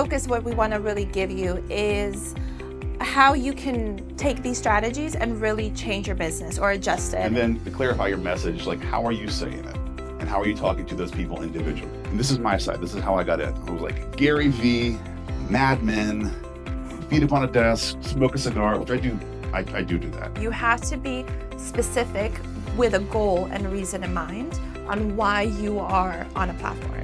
focus, what we want to really give you is how you can take these strategies and really change your business or adjust it. And then to clarify your message, like how are you saying it? And how are you talking to those people individually? And this is my side. This is how I got in. I was like Gary V, Mad Men, feet up on a desk, smoke a cigar, which I do that. You have to be specific with a goal and reason in mind on why you are on a platform.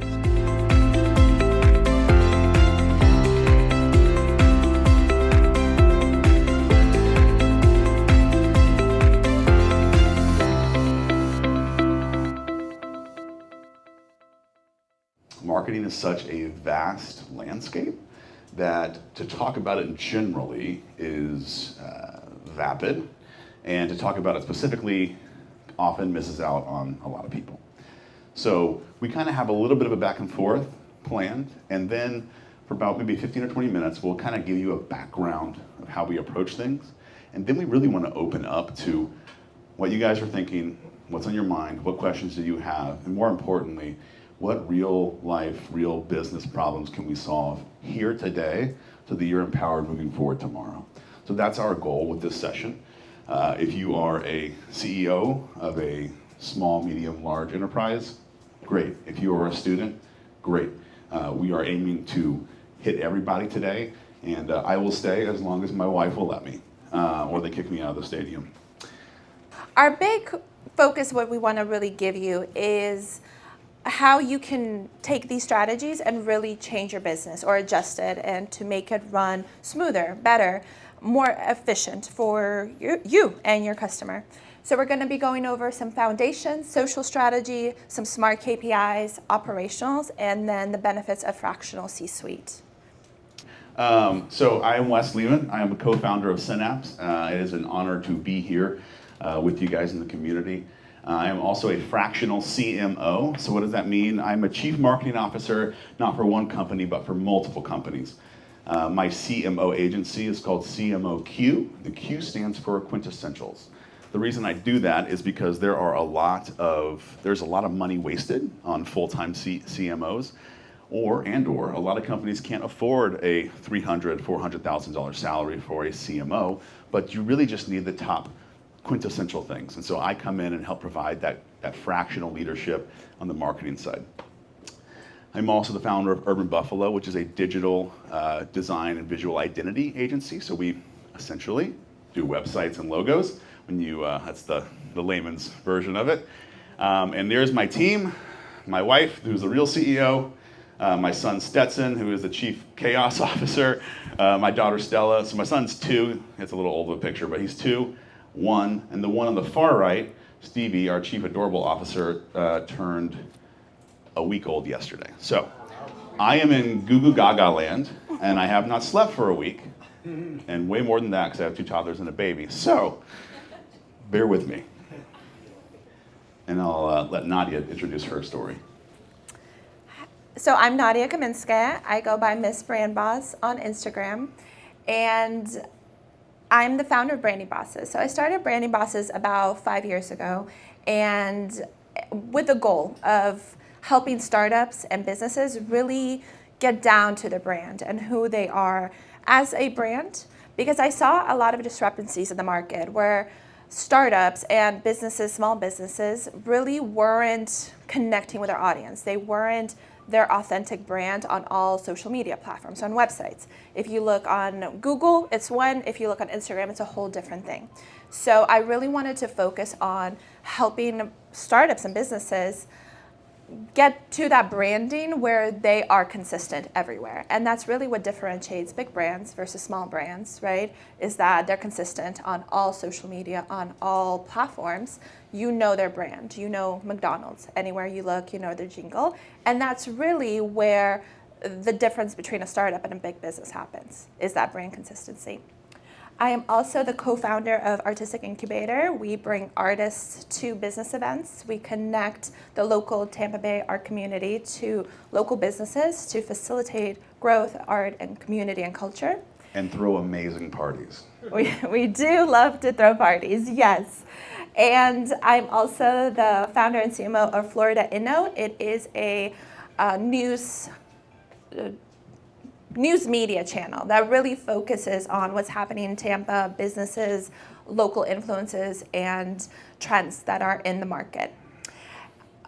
Marketing is such a vast landscape that to talk about it generally is vapid, and to talk about it specifically often misses out on a lot of people. So we kind of have a little bit of a back and forth planned, and then for about maybe 15 or 20 minutes, we'll kind of give you a background of how we approach things, and then we really want to open up to what you guys are thinking, what's on your mind, what questions do you have, and more importantly, what real life, real business problems can we solve here today so that you're empowered moving forward tomorrow? So that's our goal with this session. If you are a CEO of a small, medium, large enterprise, great. If you are a student, great. We are aiming to hit everybody today, and I will stay as long as my wife will let me, or they kick me out of the stadium. Our big focus, what we want to really give you is how you can take these strategies and really change your business or adjust it and to make it run smoother, better, more efficient for you and your customer. So we're going to be going over some foundations, social strategy, some smart KPIs, operationals, and then the benefits of fractional C-suite. So I am Wes Lehman. I am a co-founder of Synapse. It is an honor to be here with you guys in the community. I am also a fractional CMO. So what does that mean? I'm a chief marketing officer, not for one company, but for multiple companies. My CMO agency is called CMOQ. The Q stands for quintessentials. The reason I do that is because there's a lot of money wasted on full-time CMOs, or a lot of companies can't afford a $300,000, $400,000 salary for a CMO, but you really just need the top quintessential things. And so I come in and help provide that fractional leadership on the marketing side. I'm also the founder of Urban Buffalo, which is a digital design and visual identity agency. So we essentially do websites and logos. That's the layman's version of it. And there's my team, my wife, who's the real CEO, my son Stetson, who is the chief chaos officer, my daughter Stella. So my son's 2. It's a little old of a picture, but he's 2. 1, and the one on the far right, Stevie, our chief adorable officer, turned a week old yesterday. So I am in goo goo gaga land, and I have not slept for a week, and way more than that because I have 2 toddlers and a baby. So bear with me, and I'll let Nadia introduce her story. So I'm Nadia Kaminskaya. I go by Miss Brand Boss on Instagram, and I'm the founder of Branding Bosses. So I started Branding Bosses about 5 years ago, and with the goal of helping startups and businesses really get down to the brand and who they are as a brand, because I saw a lot of discrepancies in the market where startups and businesses, small businesses, really weren't connecting with their audience. They weren't their authentic brand on all social media platforms, on websites. If you look on Google, it's one. If you look on Instagram, it's a whole different thing. So I really wanted to focus on helping startups and businesses get to that branding where they are consistent everywhere. And that's really what differentiates big brands versus small brands, right? Is that they're consistent on all social media, on all platforms. You know their brand. You know McDonald's. Anywhere you look, you know their jingle. And that's really where the difference between a startup and a big business happens, is that brand consistency. I am also the co-founder of Artistic Incubator. We bring artists to business events. We connect the local Tampa Bay art community to local businesses to facilitate growth, art, and community and culture. And throw amazing parties. We do love to throw parties, yes. And I'm also the founder and CMO of Florida Inno. It is a news news media channel that really focuses on what's happening in Tampa, businesses, local influences, and trends that are in the market.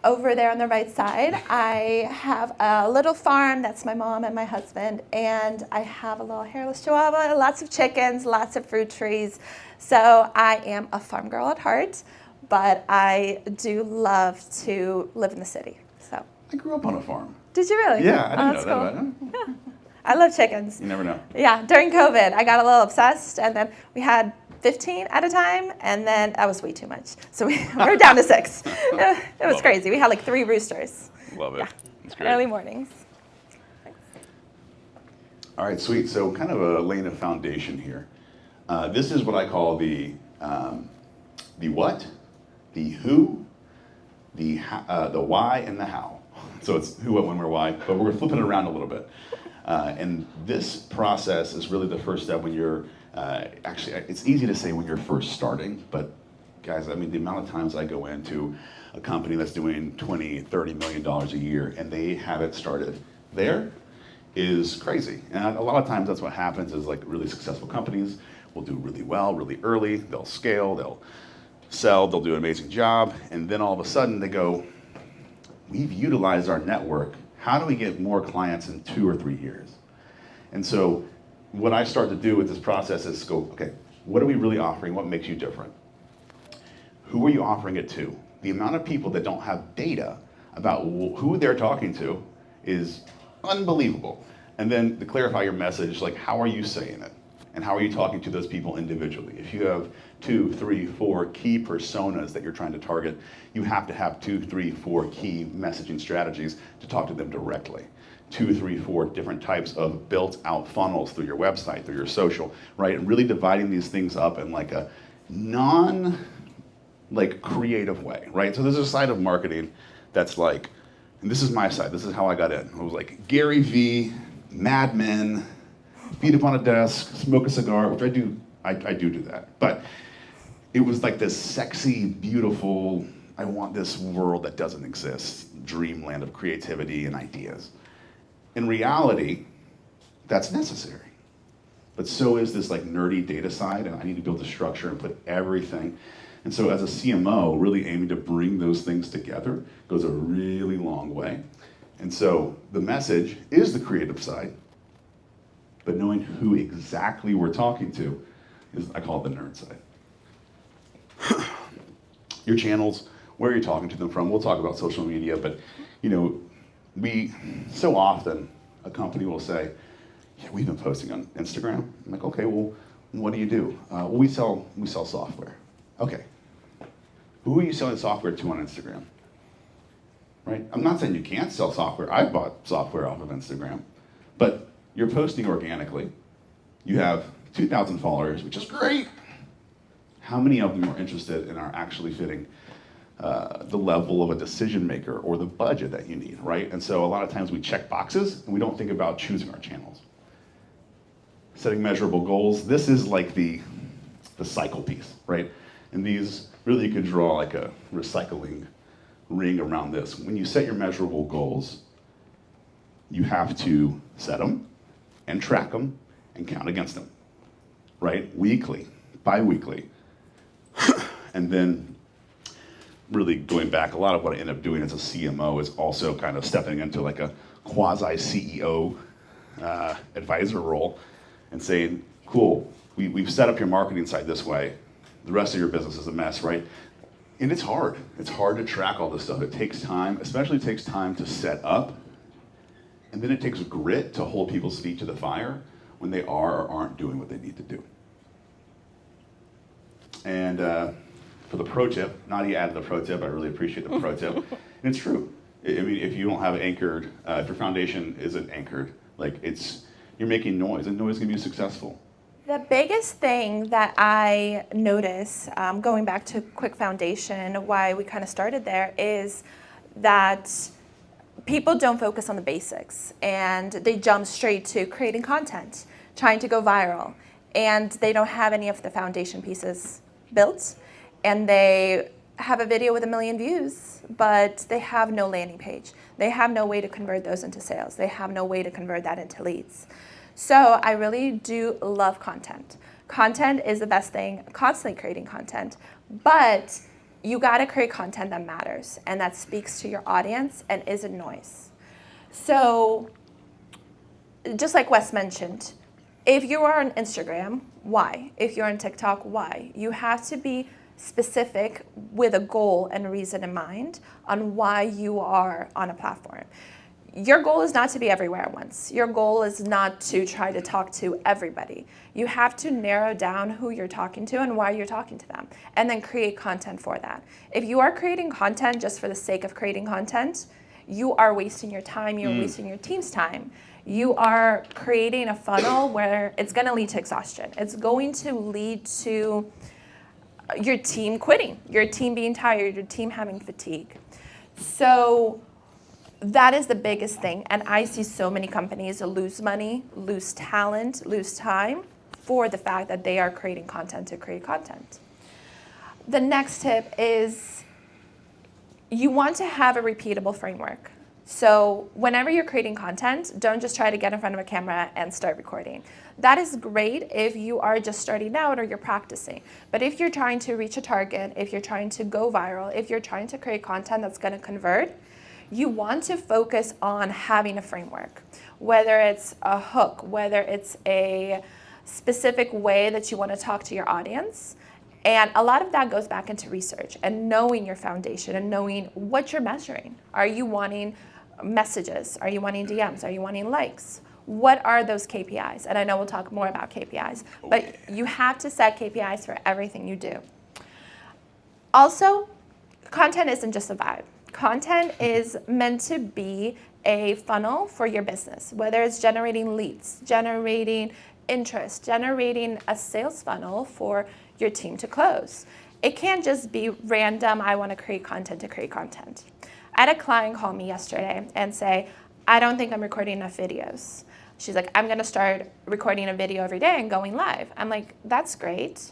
Over there on the right side, I have a little farm. That's my mom and my husband. And I have a little hairless chihuahua, lots of chickens, lots of fruit trees. So I am a farm girl at heart, but I do love to live in the city. So. I grew up on a farm. Did you really? Yeah, I didn't know that's that cool. about him. Yeah. I love chickens. You never know. Yeah, during COVID, I got a little obsessed, and then we had 15 at a time, and then that was way too much. So we're down to 6. It was crazy. We had like 3 roosters. Love it. Yeah. That's great. Early mornings. All right, sweet. So kind of laying a foundation here. This is what I call the what, the who, the why, and the how. So it's who, what, when, where, why, but we're flipping it around a little bit. And this process is really the first step when you're, actually, it's easy to say when you're first starting, but guys, I mean, the amount of times I go into a company that's doing $20, $30 million a year and they haven't started there is crazy. And a lot of times that's what happens is like really successful companies will do really well, really early, they'll scale, they'll sell, they'll do an amazing job, and then all of a sudden they go, we've utilized our network. How do we get more clients in 2 or 3 years? And so what I start to do with this process is go, okay, what are we really offering? What makes you different? Who are you offering it to? The amount of people that don't have data about who they're talking to is unbelievable. And then to clarify your message, like how are you saying it? And how are you talking to those people individually? If you have 2, 3, 4 key personas that you're trying to target, you have to have 2, 3, 4 key messaging strategies to talk to them directly. 2, 3, 4 different types of built-out funnels through your website, through your social, right? And really dividing these things up in like a creative way, right? So there's a side of marketing that's like, and this is my side, this is how I got in. It was like Gary V, Mad Men, feet up on a desk, smoke a cigar, which I do that. But it was like this sexy, beautiful, I want this world that doesn't exist, dreamland of creativity and ideas. In reality, that's necessary. But so is this like nerdy data side, and I need to build the structure and put everything. And so as a CMO, really aiming to bring those things together goes a really long way. And so the message is the creative side, but knowing who exactly we're talking to is, I call it the nerd side. Your channels, where you're talking to them from. We'll talk about social media, but we so often a company will say, yeah, we've been posting on Instagram. I'm like, okay, well, what do you do? Well, we sell software. Okay. Who are you selling software to on Instagram? Right? I'm not saying you can't sell software. I bought software off of Instagram, but you're posting organically. You have 2,000 followers, which is great. How many of them are interested and are actually fitting the level of a decision maker or the budget that you need, right? And so a lot of times we check boxes and we don't think about choosing our channels. Setting measurable goals. This is like the cycle piece, right? And these really you could draw like a recycling ring around this. When you set your measurable goals, you have to set them and track them and count against them, right? Weekly, bi-weekly. And then really going back, a lot of what I end up doing as a CMO is also kind of stepping into like a quasi-CEO advisor role and saying, cool, we've set up your marketing side this way. The rest of your business is a mess, right? And it's hard. It's hard to track all this stuff. It takes time, especially it takes time to set up. And then it takes grit to hold people's feet to the fire when they are or aren't doing what they need to do. And for the pro tip, Nadia added the pro tip. I really appreciate the pro tip. And it's true. I mean, if you don't have anchored, if your foundation isn't anchored, you're making noise, and noise can be successful. The biggest thing that I notice, going back to quick foundation, why we kind of started there, is that people don't focus on the basics and they jump straight to creating content, trying to go viral, and they don't have any of the foundation pieces built, and they have a video with 1 million views, but they have no landing page. They have no way to convert those into sales. They have no way to convert that into leads. So I really do love content. Content is the best thing, constantly creating content, but you gotta create content that matters and that speaks to your audience and isn't noise. So just like Wes mentioned, if you are on Instagram, why? If you're on TikTok, why? You have to be specific with a goal and a reason in mind on why you are on a platform. Your goal is not to be everywhere at once. Your goal is not to try to talk to everybody. You have to narrow down who you're talking to and why you're talking to them, and then create content for that. If you are creating content just for the sake of creating content, you are wasting your time, you're wasting your team's time. You are creating a funnel where it's going to lead to exhaustion. It's going to lead to your team quitting, your team being tired, your team having fatigue. So that is the biggest thing. And I see so many companies lose money, lose talent, lose time for the fact that they are creating content to create content. The next tip is you want to have a repeatable framework. So whenever you're creating content, don't just try to get in front of a camera and start recording. That is great if you are just starting out or you're practicing. But if you're trying to reach a target, if you're trying to go viral, if you're trying to create content that's going to convert, you want to focus on having a framework, whether it's a hook, whether it's a specific way that you want to talk to your audience. And a lot of that goes back into research and knowing your foundation and knowing what you're measuring. Are you wanting messages? Are you wanting DMs? Are you wanting likes? What are those KPIs? And I know we'll talk more about KPIs, but you have to set KPIs for everything you do. Also, content isn't just a vibe. Content is meant to be a funnel for your business, whether it's generating leads, generating interest, generating a sales funnel for your team to close. It can't just be random, I want to create content to create content. I had a client call me yesterday and say, I don't think I'm recording enough videos. She's like, I'm going to start recording a video every day and going live. I'm like, that's great,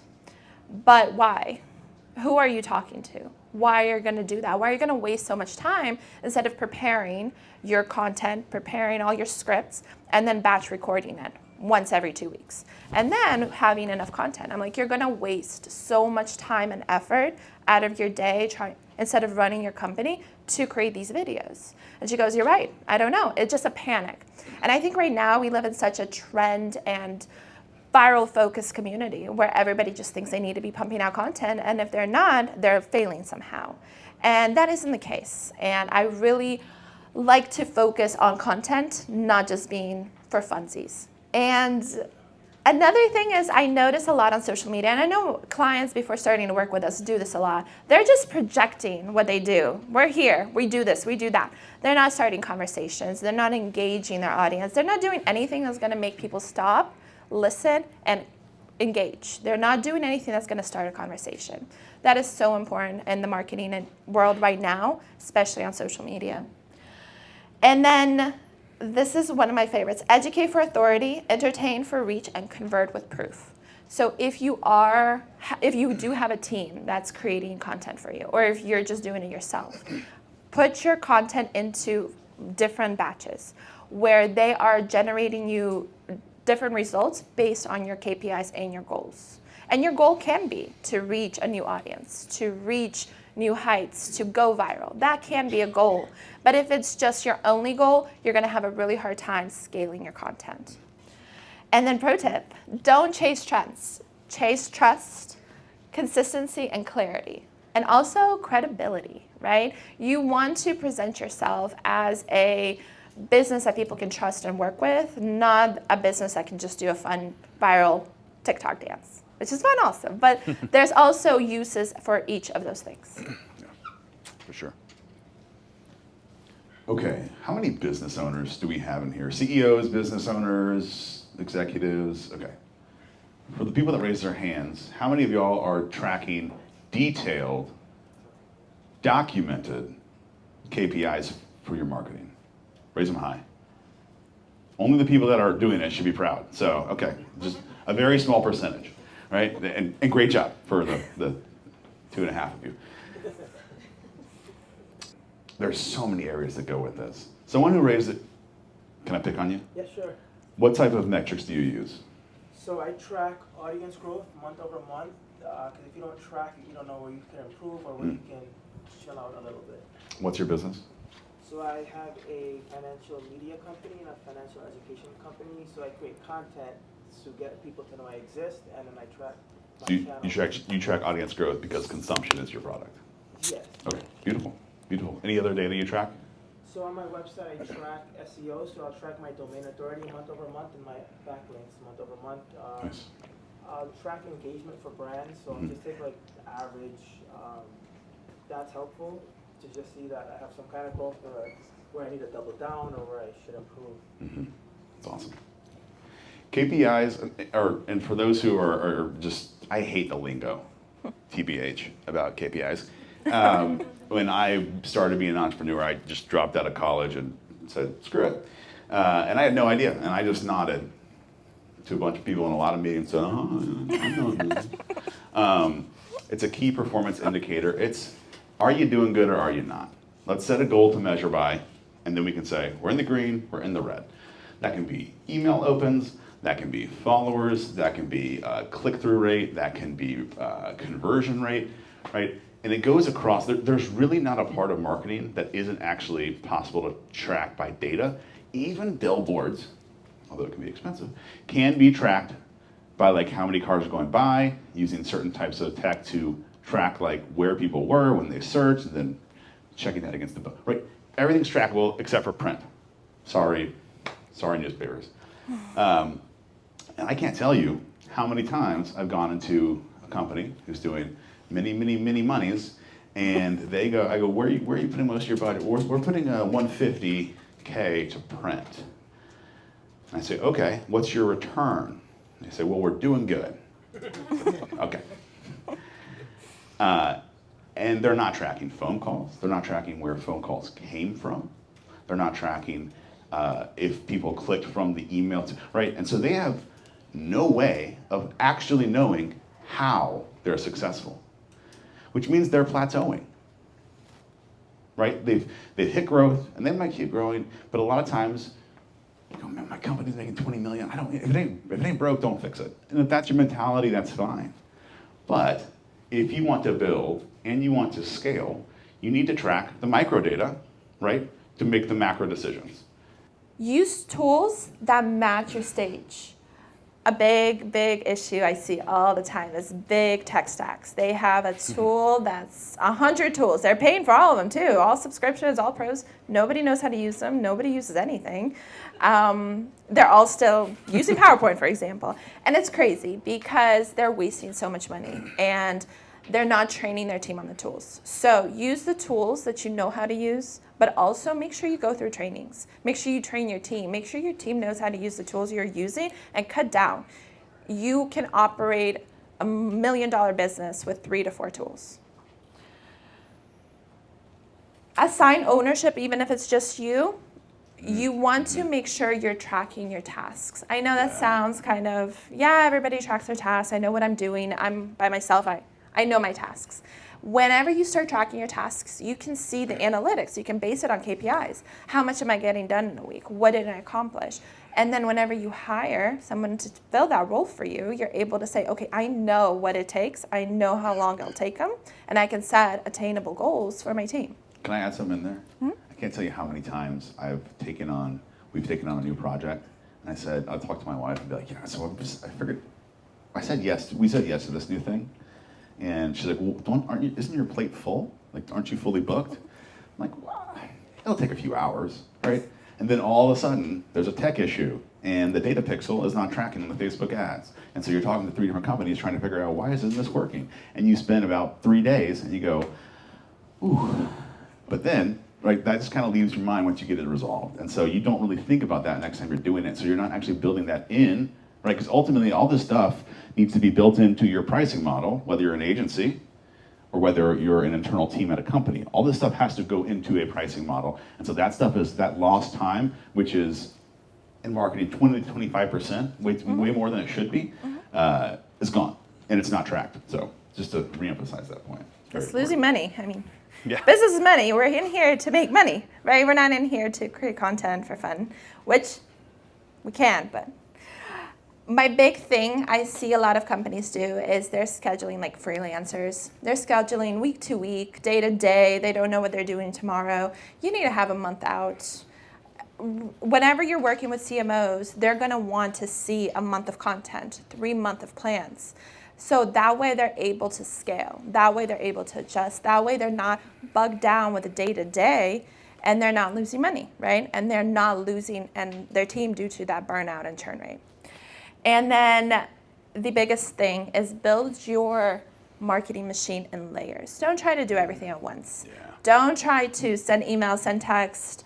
but why? Who are you talking to? Why are you going to do that? Why are you going to waste so much time instead of preparing your content, preparing all your scripts, and then batch recording it once every 2 weeks? And then having enough content. I'm like, you're going to waste so much time and effort out of your day instead of running your company to create these videos. And she goes, you're right. I don't know. It's just a panic. And I think right now we live in such a trend and viral focused community where everybody just thinks they need to be pumping out content, and if they're not, they're failing somehow. And that isn't the case. And I really like to focus on content, not just being for funsies. And another thing is I notice a lot on social media, and I know clients before starting to work with us do this a lot. They're just projecting what they do. We're here, we do this, we do that. They're not starting conversations. They're not engaging their audience. They're not doing anything that's going to make people stop, listen, and engage. They're not doing anything that's going to start a conversation. That is so important in the marketing world right now, especially on social media. And then this is one of my favorites. Educate for authority, entertain for reach, and convert with proof. So if you do have a team that's creating content for you, or if you're just doing it yourself, put your content into different batches where they are generating you different results based on your KPIs and your goals. And your goal can be to reach a new audience, to reach new heights, to go viral. That can be a goal. But if it's just your only goal, you're going to have a really hard time scaling your content. And then pro tip, don't chase trends. Chase trust, consistency, and clarity. And also credibility, right? You want to present yourself as a business that people can trust and work with, not a business that can just do a fun viral TikTok dance, which is fun also. But there's also uses for each of those things. Yeah, for sure. Okay, how many business owners do we have in here? CEOs, business owners, executives? Okay. For the people that raise their hands, how many of y'all are tracking detailed, documented KPIs for your marketing? Raise them high. Only the people that are doing it should be proud. So, okay, just a very small percentage, right? And great job for the 2.5 of you. There's so many areas that go with this. Someone who raised it, can I pick on you? Yeah, sure. What type of metrics do you use? So I track audience growth month over month, because if you don't track it, you don't know where you can improve or where you can chill out a little bit. What's your business? So I have a financial media company and a financial education company. So I create content to get people to know I exist, and then I track my channel. You track audience growth because consumption is your product. Yes. Okay, beautiful, beautiful. Any other data you track? So on my website, I track SEO. So I'll track my domain authority month over month and my backlinks month over month. Nice. I'll track engagement for brands. So I'll just take like the average. That's helpful to just see that I have some kind of growth where I need to double down or where I should improve. That's awesome. KPIs are, and for those who are just, I hate the lingo, TBH, about KPIs. When I started being an entrepreneur, I just dropped out of college and said, screw it. And I had no idea, and I just nodded to a bunch of people in a lot of meetings, said, it's a key performance indicator. It's, are you doing good or are you not? Let's set a goal to measure by, and then we can say, we're in the green, we're in the red. That can be email opens, that can be followers, that can be click-through rate, that can be conversion rate, right? And it goes across, there's really not a part of marketing that isn't actually possible to track by data. Even billboards, although it can be expensive, can be tracked by like how many cars are going by, using certain types of tech to track like where people were when they searched, and then checking that against the bill, right? Everything's trackable except for print. Sorry newspapers. And I can't tell you how many times I've gone into a company who's doing many monies, and I go, where are you putting most of your budget? We're putting $150K to print. And I say, okay, what's your return? And they say, well, we're doing good. Okay. And they're not tracking phone calls. They're not tracking where phone calls came from. They're not tracking if people clicked from the email to, right? And so they have no way of actually knowing how they're successful, which means they're plateauing, right? They've hit growth, and they might keep growing, but a lot of times, you go, man, my company's making 20 million. If it ain't broke, don't fix it. And if that's your mentality, that's fine. But if you want to build and you want to scale, you need to track the micro data, right, to make the macro decisions. Use tools that match your stage. A big issue I see all the time is big tech stacks. They have a tool that's 100 tools. They're paying for all of them too, all subscriptions, all pros. Nobody knows how to use them. Nobody uses anything. They're all still using PowerPoint, for example. And it's crazy because they're wasting so much money and they're not training their team on the tools. So use the tools that you know how to use, but also make sure you go through trainings. Make sure you train your team. Make sure your team knows how to use the tools you're using and cut down. You can operate $1 million business with 3 to 4 tools. Assign ownership, even if it's just you. You want to make sure you're tracking your tasks. I know that sounds kind of, everybody tracks their tasks. I know what I'm doing. I'm by myself. I know my tasks. Whenever you start tracking your tasks, you can see the analytics. You can base it on KPIs. How much am I getting done in a week? What did I accomplish? And then whenever you hire someone to fill that role for you, you're able to say, okay, I know what it takes. I know how long it'll take them. And I can set attainable goals for my team. Can I add something in there? I can't tell you how many times we've taken on a new project, and I'll talk to my wife and be like, we said yes to this new thing. And she's like, well, isn't your plate full? Like, aren't you fully booked? I'm like, well, it'll take a few hours, right? And then all of a sudden, there's a tech issue, and the data pixel is not tracking the Facebook ads. And so you're talking to 3 different companies trying to figure out, why isn't this working? And you spend about 3 days, and you go, ooh. But then, right, that just kind of leaves your mind once you get it resolved. And so you don't really think about that next time you're doing it. So you're not actually building that in, right? Because ultimately, all this stuff needs to be built into your pricing model, whether you're an agency or whether you're an internal team at a company. All this stuff has to go into a pricing model. And so that stuff is that lost time, which is in marketing 20 to 25%, way more than it should be, is gone. And it's not tracked. So just to reemphasize that point. It's losing money. I mean, business is money. We're in here to make money, right? We're not in here to create content for fun, which we can, but My big thing I see a lot of companies do is they're scheduling like freelancers. They're scheduling week to week, day to day. They don't know what they're doing tomorrow. You need to have a month out. Whenever you're working with CMOs, they're going to want to see a month of content, 3 months of plans. So that way they're able to scale. That way they're able to adjust. That way they're not bogged down with the day to day and they're not losing money, right? And they're not losing and their team due to that burnout and churn rate. And then the biggest thing is build your marketing machine in layers. Don't try to do everything at once. Yeah. Don't try to send emails, send text,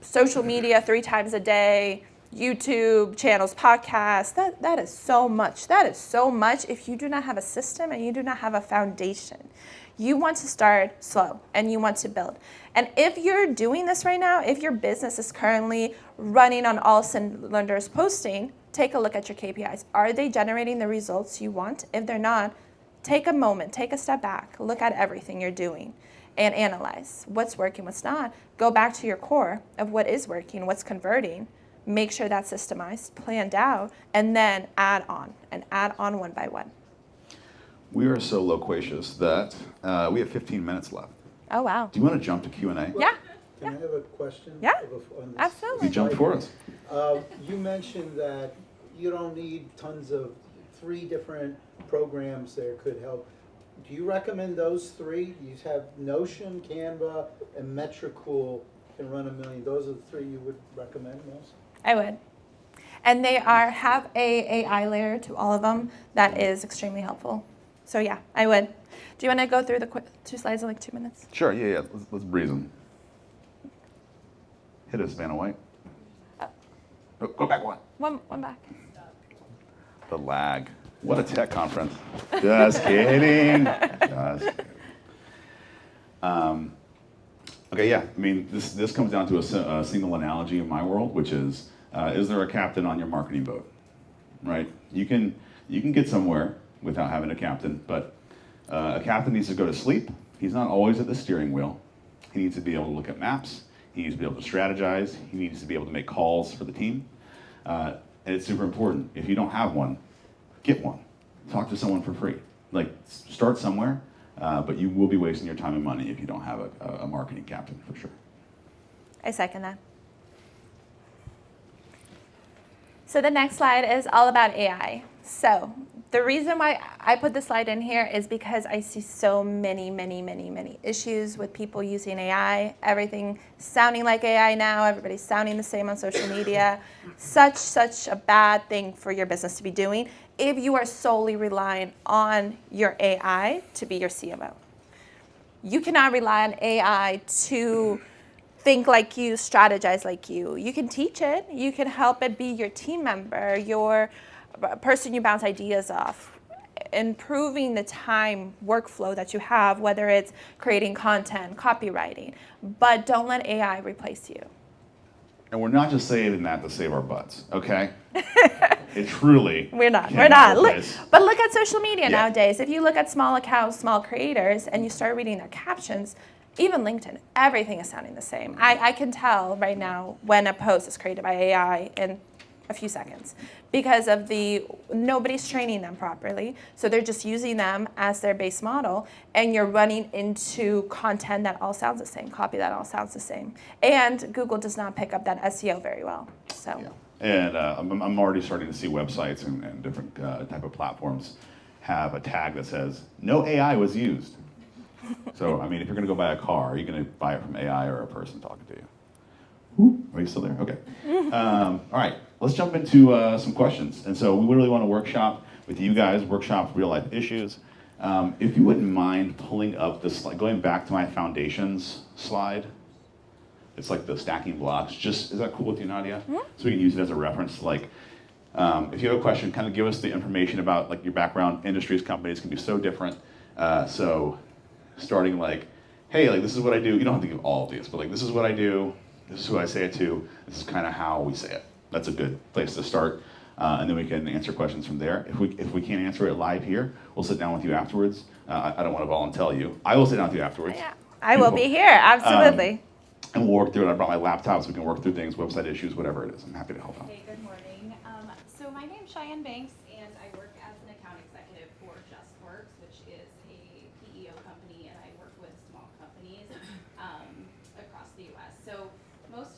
social media 3 times a day, YouTube channels, podcasts. That is so much. That is so much if you do not have a system and you do not have a foundation. You want to start slow and you want to build. And if you're doing this right now, if your business is currently running on all cylinders posting, take a look at your KPIs. Are they generating the results you want? If they're not, take a moment, take a step back, look at everything you're doing and analyze what's working, what's not. Go back to your core of what is working, what's converting. Make sure that's systemized, planned out, and then add on one by one. We are so loquacious that we have 15 minutes left. Oh, wow. Do you want to jump to Q&A? Yeah. Can I have a question? Yeah, on this? absolutely. You jump for us. You mentioned that you don't need tons of 3 different programs that could help. Do you recommend those 3? You have Notion, Canva, and Metricool can run $1 million. Those are the 3 you would recommend most? I would. And they have a AI layer to all of them that is extremely helpful. So yeah, I would. Do you want to go through the 2 slides in like 2 minutes? Sure, yeah. Let's breeze them. Hit us, Vanna White. Oh, go back one. One back. The lag. What a tech conference. Just kidding. Just kidding. Okay, yeah. I mean, this comes down to a single analogy in my world, which is there a captain on your marketing boat? Right? You can get somewhere without having a captain, but a captain needs to go to sleep. He's not always at the steering wheel. He needs to be able to look at maps. He needs to be able to strategize. He needs to be able to make calls for the team. And it's super important. If you don't have one, get one. Talk to someone for free. Like, start somewhere, but you will be wasting your time and money if you don't have a marketing captain, for sure. I second that. So the next slide is all about AI. So the reason why I put this slide in here is because I see so many issues with people using AI. Everything sounding like AI now. Everybody's sounding the same on social media. Such a bad thing for your business to be doing if you are solely relying on your AI to be your CMO. You cannot rely on AI to think like you, strategize like you. You can teach it. You can help it be your team member, your person you bounce ideas off, improving the time workflow that you have, whether it's creating content, copywriting, but don't let AI replace you. And we're not just saying that to save our butts, okay? It truly We're not. replace. But look at social media Yeah. nowadays. If you look at small accounts, small creators, and you start reading their captions, even LinkedIn, everything is sounding the same. I can tell right now when a post is created by AI in a few seconds because of nobody's training them properly. So they're just using them as their base model, and you're running into content that all sounds the same, copy that all sounds the same. And Google does not pick up that SEO very well. So. Yeah. And I'm already starting to see websites and different type of platforms have a tag that says, no AI was used. So, I mean, if you're going to go buy a car, are you going to buy it from AI or a person talking to you? Are you still there? Okay. All right, let's jump into some questions. And so we really want to workshop with you guys, workshop real life issues. If you wouldn't mind pulling up this slide, going back to my foundations slide. It's like the stacking blocks. Is that cool with you, Nadia? Mm-hmm. So we can use it as a reference. Like, if you have a question, kind of give us the information about like your background. Industries, companies can be so different. So starting like, hey, like this is what I do. You don't have to give all of these, but like this is what I do. This is who I say it to. This is kind of how we say it. That's a good place to start. And then we can answer questions from there. If we can't answer it live here, we'll sit down with you afterwards. I don't want to volunteer you. I will sit down with you afterwards. Yeah, I will be here, absolutely. And we'll work through it. I brought my laptop so we can work through things, website issues, whatever it is. I'm happy to help out. Hey, good morning. So my name's Cheyenne Banks, and I work as an account executive for JustWorks, which is a PEO company, and I work with small companies across the U.S. So most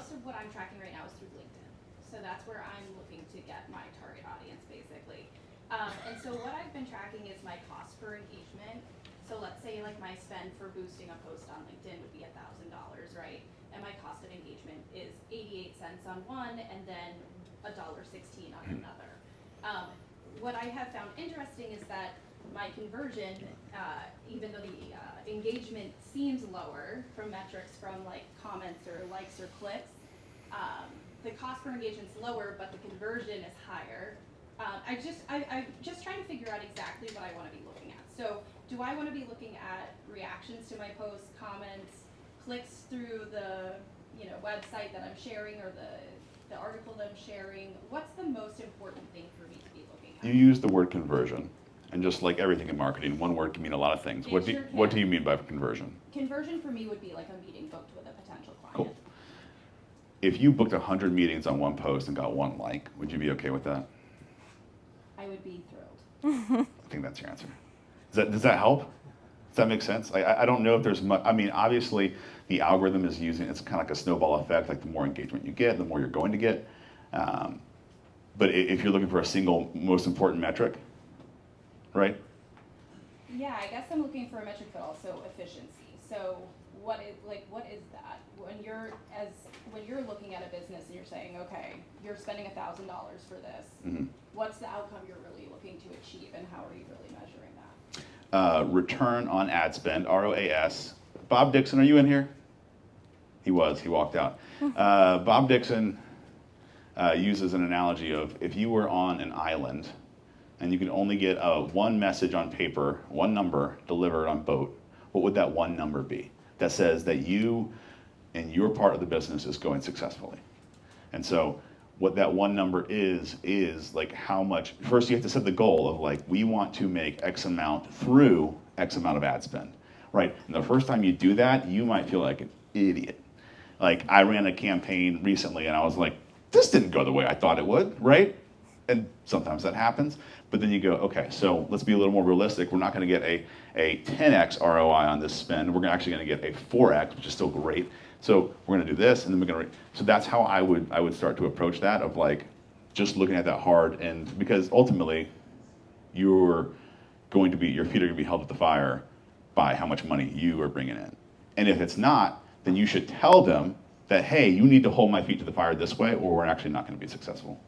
of what I'm tracking right now is through LinkedIn. So that's where I'm looking to get my target audience, basically. And so what I've been tracking is my cost per engagement. So let's say like my spend for boosting a post on LinkedIn would be $1,000, right? And my cost of engagement is 88 cents on one, and then $1.16 on another. What I have found interesting is that my conversion, even though the engagement seems lower from metrics from like comments or likes or clicks, the cost per engagement is lower, but the conversion is higher. I'm just trying to figure out exactly what I want to be looking at. So do I want to be looking at reactions to my posts, comments, clicks through the website that I'm sharing or the article that I'm sharing? What's the most important thing for me to be looking at? You use the word conversion, and just like everything in marketing, one word can mean a lot of things. What do you mean by conversion? Conversion for me would be like a meeting booked with a potential client. Cool. If you booked 100 meetings on one post and got one like, would you be okay with that? I would be thrilled. I think that's your answer. Does that help? Does that make sense? I don't know if there's much. I mean, obviously, the algorithm is it's kind of like a snowball effect. Like the more engagement you get, the more you're going to get. But if you're looking for a single most important metric, right? Yeah, I guess I'm looking for a metric, but also efficiency. So what is that? When you're looking at a business and you're saying, okay, you're spending $1,000 for this, Mm-hmm. what's the outcome you're really looking to achieve, and how are you really measuring that? Return on ad spend, ROAS. Bob Dixon, are you in here? He walked out. Bob Dixon uses an analogy of if you were on an island and you could only get one message on paper, one number delivered on boat, what would that one number be that says that you and your part of the business is going successfully? And so what that one number is like how much, first you have to set the goal of like, we want to make X amount through X amount of ad spend, right? And the first time you do that, you might feel like an idiot. Like I ran a campaign recently and I was like, this didn't go the way I thought it would, right? And sometimes that happens, but then you go, okay, so let's be a little more realistic. We're not gonna get a 10x ROI on this spend. We're actually gonna get a 4x, which is still great. So we're gonna do this, and then we're gonna, so that's how I would start to approach that, of like, just looking at that hard, and because ultimately, your feet are gonna be held to the fire by how much money you are bringing in. And if it's not, then you should tell them that, hey, you need to hold my feet to the fire this way, or we're actually not gonna be successful.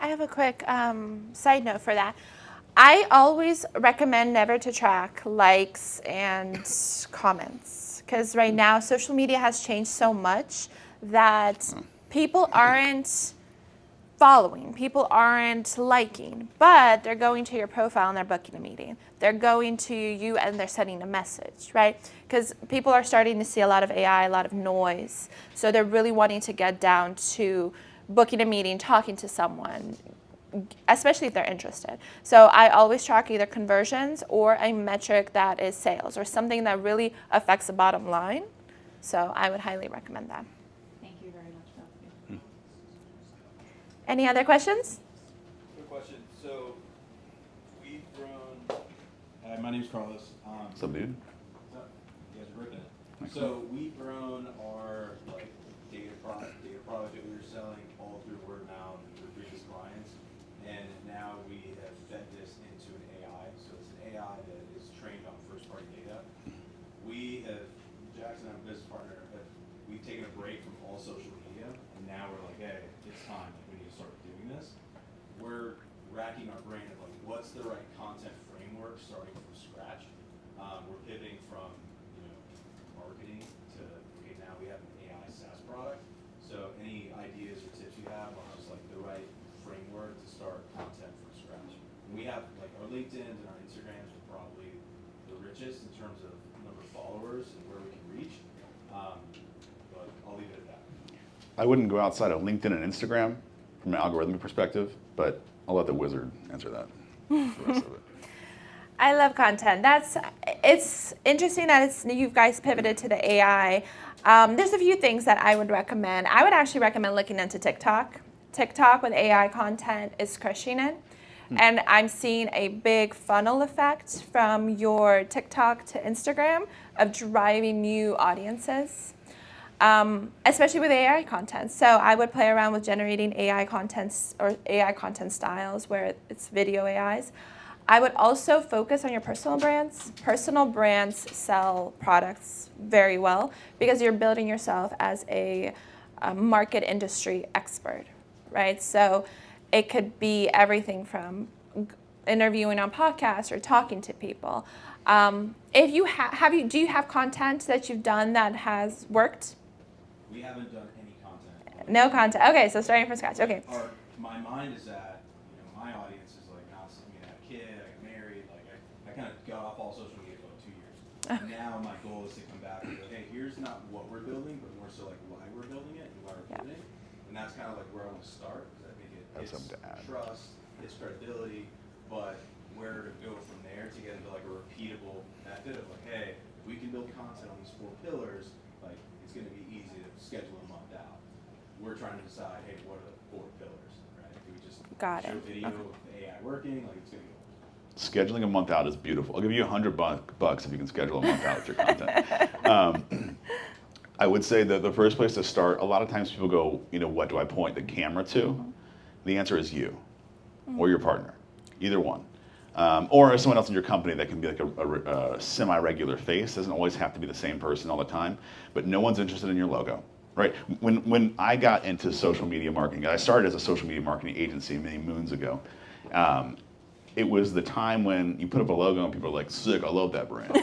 I have a quick side note for that. I always recommend never to track likes and comments, because right now social media has changed so much that people aren't following, people aren't liking, but they're going to your profile and they're booking a meeting. They're going to you and they're sending a message, right? Because people are starting to see a lot of AI, a lot of noise. So they're really wanting to get down to booking a meeting, talking to someone, especially if they're interested. So I always track either conversions or a metric that is sales or something that really affects the bottom line. So I would highly recommend that. Thank you very much, both of you. Any other questions? Quick question. So we've grown. Hi, my name's Carlos. What's up, dude? You guys are ripping it. So we've grown our data product that we were selling all through word of mouth through previous clients, and now we have fed this into an AI. So it's an AI that is trained on first-party data. We have, Jackson, I'm a business partner, but we've taken a break from all social media, and now we're like, hey, it's time. We need to start doing this. We're racking our brain of like, what's the right content framework starting from scratch. We're pivoting from marketing to, okay, now we have an AI SaaS product. So any ideas or tips you have on just like the right framework to start content from scratch? And we have like our LinkedIn's and our Instagrams are probably the richest in terms of number of followers and where we can reach. But I'll leave it at that. I wouldn't go outside of LinkedIn and Instagram from an algorithmic perspective, but I'll let the wizard answer that. The rest of it. I love content. It's interesting that you guys pivoted to the AI. There's a few things that I would recommend. I would actually recommend looking into TikTok. TikTok with AI content is crushing it. And I'm seeing a big funnel effect from your TikTok to Instagram of driving new audiences, especially with AI content. So I would play around with generating AI contents or AI content styles where it's video AIs. I would also focus on your personal brands. Personal brands sell products very well because you're building yourself as a market industry expert, right? So it could be everything from interviewing on podcasts or talking to people. If you do you have content that you've done that has worked? We haven't done any content. No content. Okay, so starting from scratch. Okay. My mind is that, my audience is like now, I have a kid, I got married, like I kind of got off all social media for like 2 years. Now my goal is to come back and go, hey, here's not what we're building, but more so like why we're building it and why we're pivoting. And that's kind of like where I want to start, because I think it's trust, it's credibility, but where to go from there to get into like a repeatable method of like, hey, if we can build content on these 4 pillars, like it's going to be easy to schedule a month out. We're trying to decide, hey, what are the 4 pillars, right? If we just show video of AI working, like it's going to be Scheduling a month out is beautiful. I'll give you $100 if you can schedule a month out with your content. I would say that the first place to start, a lot of times people go, what do I point the camera to? The answer is you or your partner, either one. Or someone else in your company that can be like a semi-regular face. Doesn't always have to be the same person all the time, but no one's interested in your logo, right? When I got into social media marketing, I started as a social media marketing agency many moons ago. It was the time when you put up a logo and people are like, sick, I love that brand.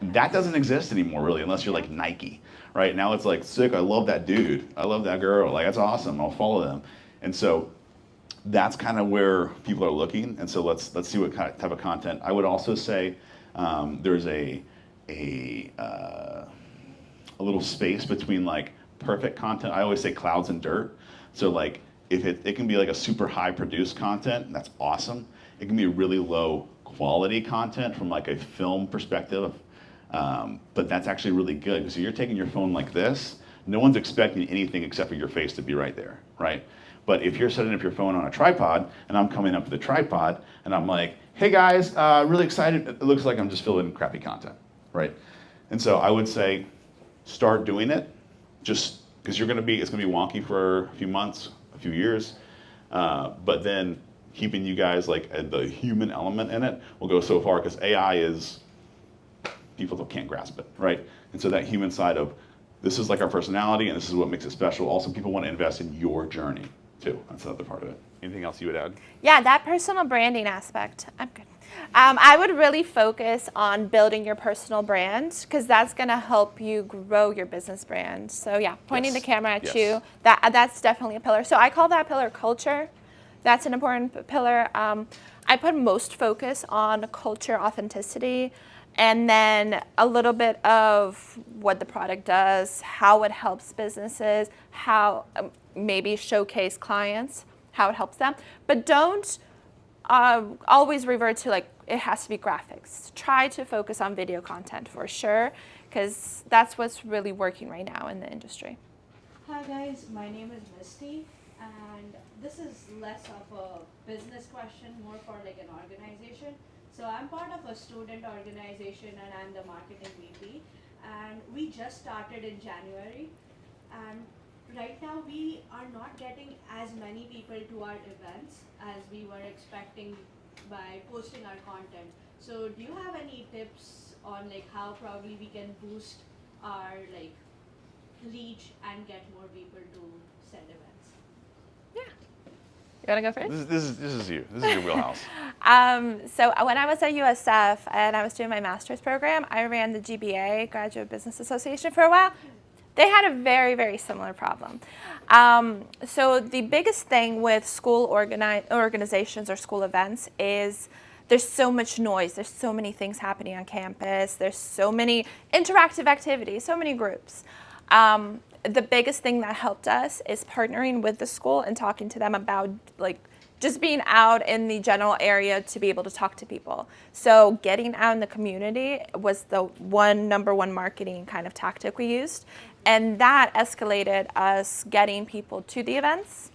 That doesn't exist anymore, really, unless you're like Nike, right? Now it's like, sick, I love that dude. I love that girl. Like, that's awesome. I'll follow them. And so that's kind of where people are looking. And so let's see what type of content. I would also say there's a little space between like perfect content. I always say clouds and dirt. So like if it can be like a super high produced content, that's awesome. It can be really low quality content from like a film perspective, but that's actually really good because you're taking your phone like this. No one's expecting anything except for your face to be right there, right? But if you're setting up your phone on a tripod and I'm coming up to the tripod and I'm like, hey guys, really excited. It looks like I'm just filling crappy content, right? And so I would say start doing it just because it's going to be wonky for a few months, a few years, but then keeping you guys like the human element in it will go so far because AI is, people can't grasp it, right? And so that human side of this is like our personality and this is what makes it special. Also, people want to invest in your journey too. That's another part of it. Anything else you would add? Yeah, that personal branding aspect. I'm good. I would really focus on building your personal brand because that's going to help you grow your business brand. So yeah, pointing the camera at you, that's definitely a pillar. So I call that pillar culture. That's an important pillar. I put most focus on culture, authenticity, and then a little bit of what the product does, how it helps businesses, how maybe showcase clients, how it helps them. But don't always revert to like, it has to be graphics. Try to focus on video content for sure, because that's what's really working right now in the industry. Hi guys, my name is Misty, and this is less of a business question, more for like an organization. So I'm part of a student organization and I'm the marketing VP, and we just started in January, and right now we are not getting as many people to our events as we were expecting by posting our content. So do you have any tips on like how probably we can boost our like reach and get more people to send events? Yeah. You want to go first? This is you. This is your wheelhouse. So when I was at USF and I was doing my master's program, I ran the GBA, Graduate Business Association, for a while. They had a very, very similar problem. So the biggest thing with school organizations or school events is there's so much noise. There's so many things happening on campus. There's so many interactive activities, so many groups. The biggest thing that helped us is partnering with the school and talking to them about like just being out in the general area to be able to talk to people. So getting out in the community was the number one marketing kind of tactic we used. And that escalated us getting people to the events.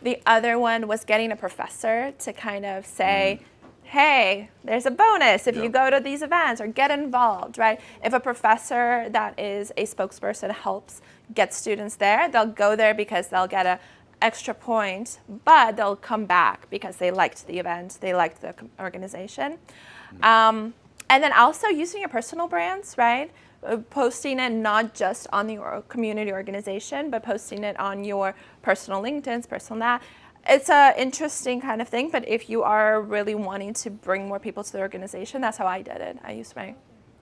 The other one was getting a professor to kind of say, hey, there's a bonus if you go to these events, or get involved, right? If a professor that is a spokesperson helps get students there, they'll go there because they'll get a extra point, but they'll come back because they liked the event, they liked the organization. And then also using your personal brands, right? Posting it not just on the community organization, but posting it on your personal LinkedIn's, personal that. It's an interesting kind of thing, but if you are really wanting to bring more people to the organization, that's how I did it. I used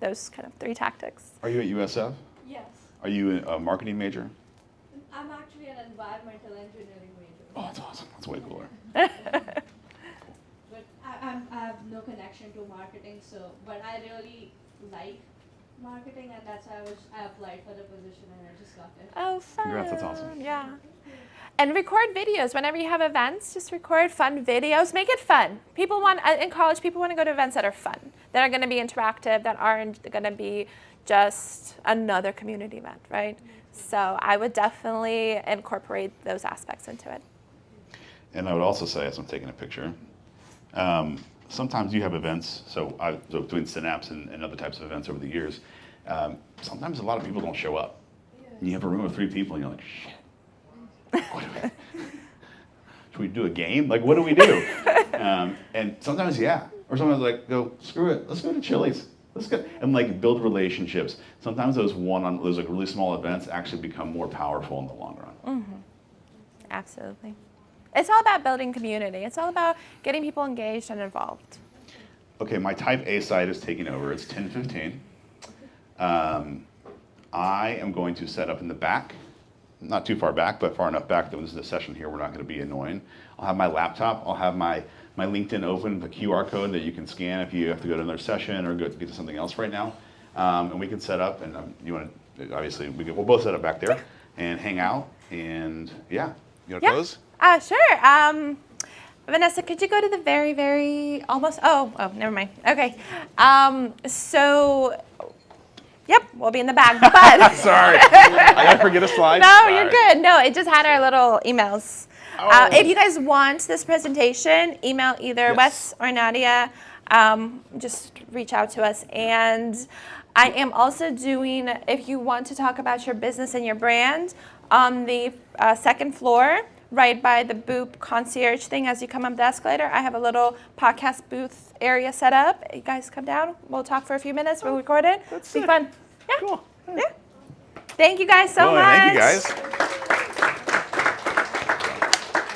those kind of 3 tactics. Are you at USF? Yes. Are you a marketing major? I'm actually an environmental engineering major. Oh, that's awesome. That's way cooler. But I have no connection to marketing, but I really like marketing, and that's why I applied for the position and I just got it. Oh, fun. Congrats, that's awesome. Yeah. And record videos. Whenever you have events, just record fun videos. Make it fun. In college, people want to go to events that are fun, that are going to be interactive, that aren't going to be just another community event, right? So I would definitely incorporate those aspects into it. And I would also say, as I'm taking a picture, sometimes you have events, so doing Synapse and other types of events over the years, sometimes a lot of people don't show up. And you have a room of 3 people and you're like, shit. Should we do a game? Like, what do we do? And sometimes, or sometimes like, go, screw it, let's go to Chili's. Let's go, and like build relationships. Sometimes those like really small events actually become more powerful in the long run. Mm-hmm. Absolutely. It's all about building community. It's all about getting people engaged and involved. Okay, my type A side is taking over. It's 10:15. I am going to set up in the back. Not too far back, but far enough back that when this is a session here, we're not going to be annoying. I'll have my laptop. I'll have my LinkedIn open, the QR code that you can scan if you have to go to another session or go to get to something else right now. And we can set up, and you want to, obviously, we'll both set up back there and hang out. And you want to close? Sure. Vanessa, could you go to the very, very almost, never mind. Okay. Yep, we'll be in the back, but. Sorry, I gotta forget a slide. No, Sorry. You're good. No, it just had our little emails. Oh. If you guys want this presentation, email either Wes or Nadia. Just reach out to us. And I am also doing, if you want to talk about your business and your brand, on the 2nd floor, right by the Boop concierge thing as you come up the escalator, I have a little podcast booth area set up. You guys come down. We'll talk for a few minutes. We'll record it. That's Be sick. fun. Yeah. Cool. Yeah. Thank you guys so much. Thank you guys.